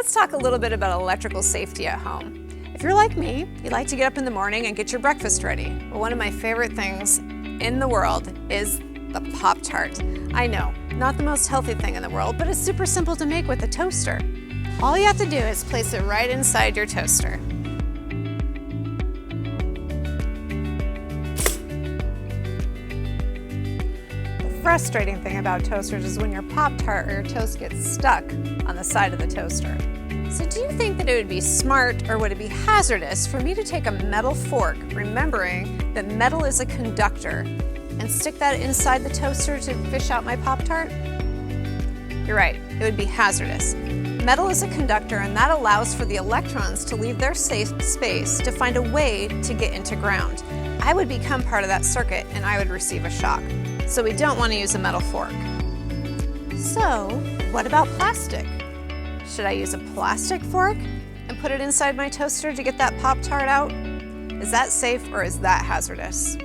Let's talk a little bit about electrical safety at home. If you're like me, you like to get up in the morning and get your breakfast ready. Well, one of my favorite things in the world is the Pop-Tart. I know, not the most healthy thing in the world, but it's super simple to make with a toaster. All you have to do is place it right inside your toaster. The frustrating thing about toasters is when your Pop-Tart or your toast gets stuck on the side of the toaster. So do you think that it would be smart or would it be hazardous for me to take a metal fork, remembering that metal is a conductor, and stick that inside the toaster to fish out my Pop-Tart? You're right, it would be hazardous. Metal is a conductor, and that allows for the electrons to leave their safe space to find a way to get into ground. I would become part of that circuit and I would receive a shock. So we don't want to use a metal fork. So what about plastic? Should I use a plastic fork and put it inside my toaster to get that Pop-Tart out? Is that safe or is that hazardous?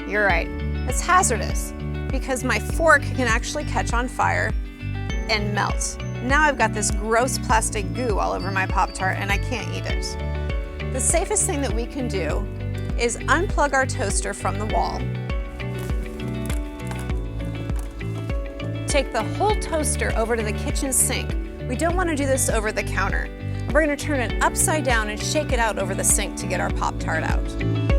You're right, it's hazardous because my fork can actually catch on fire and melt. Now I've got this gross plastic goo all over my Pop-Tart and I can't eat it. The safest thing that we can do is unplug our toaster from the wall. Take the whole toaster over to the kitchen sink. We don't want to do this over the counter. We're going to turn it upside down and shake it out over the sink to get our Pop-Tart out.